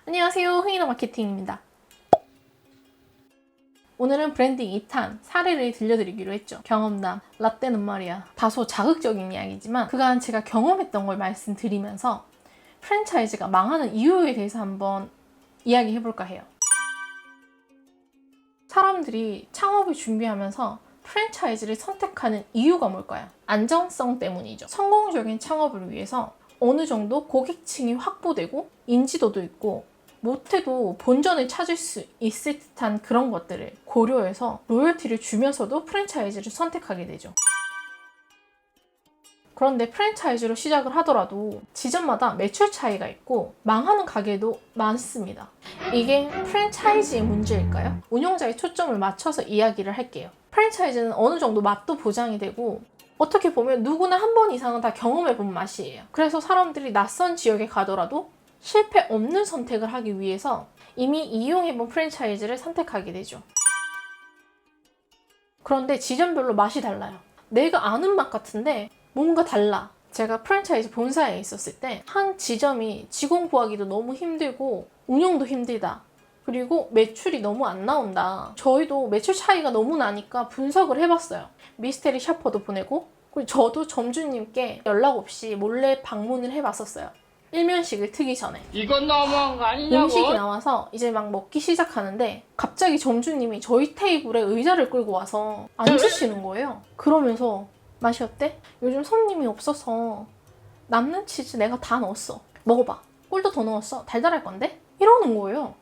안녕하세요, 흥이나 마케팅입니다. 오늘은 브랜딩 2탄 사례를 들려드리기로 했죠. 경험담, 라떼는 말이야 다소 자극적인 이야기지만 그간 제가 경험했던 걸 말씀드리면서 프랜차이즈가 망하는 이유에 대해서 한번 이야기해볼까 해요. 사람들이 창업을 준비하면서 프랜차이즈를 선택하는 이유가 뭘까요? 안정성 때문이죠. 성공적인 창업을 위해서 어느 정도 고객층이 확보되고 인지도도 있고 못해도 본전을 찾을 수 있을 듯한 그런 것들을 고려해서 로열티를 주면서도 프랜차이즈를 선택하게 되죠. 그런데 프랜차이즈로 시작을 하더라도 지점마다 매출 차이가 있고 망하는 가게도 많습니다. 이게 프랜차이즈의 문제일까요? 운영자의 초점을 맞춰서 이야기를 할게요. 프랜차이즈는 어느 정도 맛도 보장이 되고 어떻게 보면 누구나 한 번 이상은 다 경험해본 맛이에요. 그래서 사람들이 낯선 지역에 가더라도 실패 없는 선택을 하기 위해서 이미 이용해본 프랜차이즈를 선택하게 되죠. 그런데 지점별로 맛이 달라요. 내가 아는 맛 같은데 뭔가 달라. 제가 프랜차이즈 본사에 있었을 때 한 지점이 직원 구하기도 너무 힘들고 운영도 힘들다. 그리고 매출이 너무 안 나온다. 저희도 매출 차이가 너무 나니까 분석을 해봤어요. 미스테리 샤퍼도 보내고 그리고 저도 점주님께 연락 없이 몰래 방문을 해봤었어요. 일면식을 트기 전에. 이건 너무한 거 아니냐고? 음식이 나와서 이제 막 먹기 시작하는데 갑자기 점주님이 저희 테이블에 의자를 끌고 와서 앉으시는 거예요. 그러면서 맛이 어때? 요즘 손님이 없어서 남는 치즈 내가 다 넣었어. 먹어봐. 꿀도 더 넣었어. 달달할 건데? 이러는 거예요.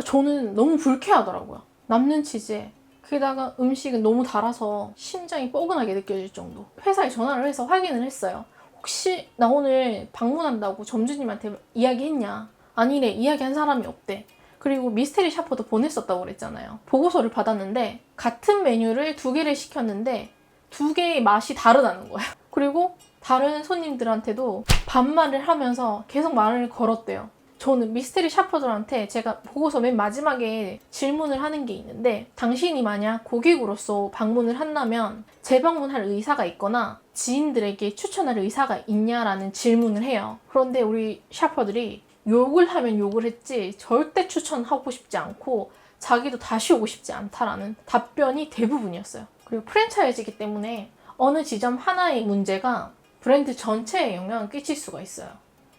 저는 너무 불쾌하더라고요. 남는 치즈에 게다가 음식은 너무 달아서 심장이 뻐근하게 느껴질 정도. 회사에 전화를 해서 확인을 했어요. 혹시 나 오늘 방문한다고 점주님한테 이야기했냐? 아니래, 이야기한 사람이 없대. 그리고 미스테리 샤퍼도 보냈었다고 그랬잖아요. 보고서를 받았는데 같은 메뉴를 2개를 시켰는데 2개의 맛이 다르다는 거예요. 그리고 다른 손님들한테도 반말을 하면서 계속 말을 걸었대요. 저는 미스테리 샤퍼들한테 제가 보고서 맨 마지막에 질문을 하는 게 있는데 당신이 만약 고객으로서 방문을 한다면 재방문할 의사가 있거나 지인들에게 추천할 의사가 있냐라는 질문을 해요. 그런데 우리 샤퍼들이 욕을 하면 욕을 했지 절대 추천하고 싶지 않고 자기도 다시 오고 싶지 않다라는 답변이 대부분이었어요. 그리고 프랜차이즈이기 때문에 어느 지점 하나의 문제가 브랜드 전체에 영향을 끼칠 수가 있어요.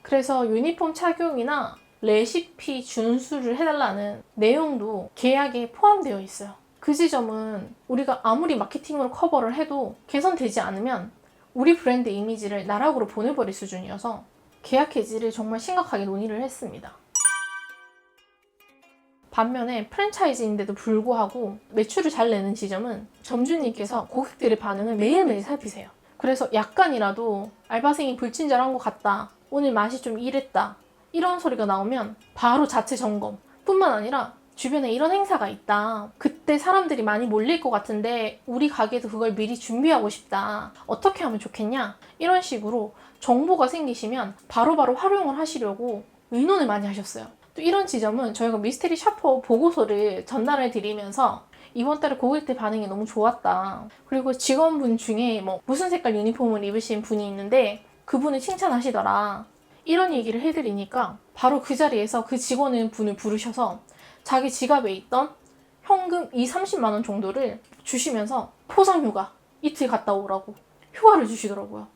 그래서 유니폼 착용이나 레시피 준수를 해달라는 내용도 계약에 포함되어 있어요. 그 지점은 우리가 아무리 마케팅으로 커버를 해도 개선되지 않으면 우리 브랜드 이미지를 나락으로 보내버릴 수준이어서 계약 해지를 정말 심각하게 논의를 했습니다. 반면에 프랜차이즈인데도 불구하고 매출을 잘 내는 지점은 점주님께서 고객들의 반응을 매일매일 살피세요. 그래서 약간이라도 알바생이 불친절한 것 같다, 오늘 맛이 좀 이랬다, 이런 소리가 나오면 바로 자체 점검 뿐만 아니라 주변에 이런 행사가 있다, 그때 사람들이 많이 몰릴 것 같은데 우리 가게도 그걸 미리 준비하고 싶다, 어떻게 하면 좋겠냐, 이런 식으로 정보가 생기시면 바로바로 활용을 하시려고 의논을 많이 하셨어요. 또 이런 지점은 저희가 미스테리 샤퍼 보고서를 전달해 드리면서 이번 달에 고객들 반응이 너무 좋았다, 그리고 직원분 중에 무슨 색깔 유니폼을 입으신 분이 있는데 그분을 칭찬하시더라, 이런 얘기를 해드리니까 바로 그 자리에서 그 직원을 분을 부르셔서 자기 지갑에 있던 현금 20-30만 원 정도를 주시면서 포상휴가 이틀 갔다 오라고 휴가를 주시더라고요.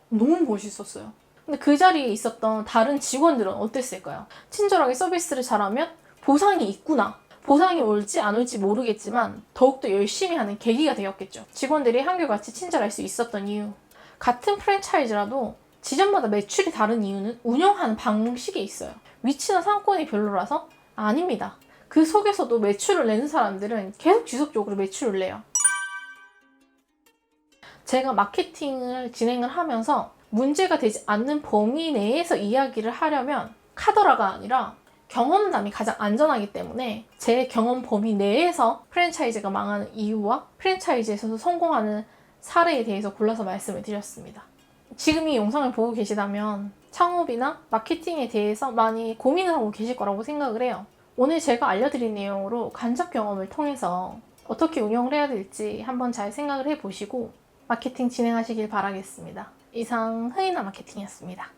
너무 멋있었어요. 근데 그 자리에 있었던 다른 직원들은 어땠을까요? 친절하게 서비스를 잘하면 보상이 있구나, 보상이 올지 안 올지 모르겠지만 더욱더 열심히 하는 계기가 되었겠죠. 직원들이 한결같이 친절할 수 있었던 이유. 같은 프랜차이즈라도 지점마다 매출이 다른 이유는 운영하는 방식에 있어요. 위치나 상권이 별로라서? 아닙니다. 그 속에서도 매출을 내는 사람들은 계속 지속적으로 매출을 내요. 제가 마케팅을 진행을 하면서 문제가 되지 않는 범위 내에서 이야기를 하려면 카더라가 아니라 경험담이 가장 안전하기 때문에 제 경험 범위 내에서 프랜차이즈가 망하는 이유와 프랜차이즈에서도 성공하는 사례에 대해서 골라서 말씀을 드렸습니다. 지금 이 영상을 보고 계시다면 창업이나 마케팅에 대해서 많이 고민을 하고 계실 거라고 생각을 해요. 오늘 제가 알려드린 내용으로 간접 경험을 통해서 어떻게 운영을 해야 될지 한번 잘 생각을 해보시고 마케팅 진행하시길 바라겠습니다. 이상 흥이나 마케팅이었습니다.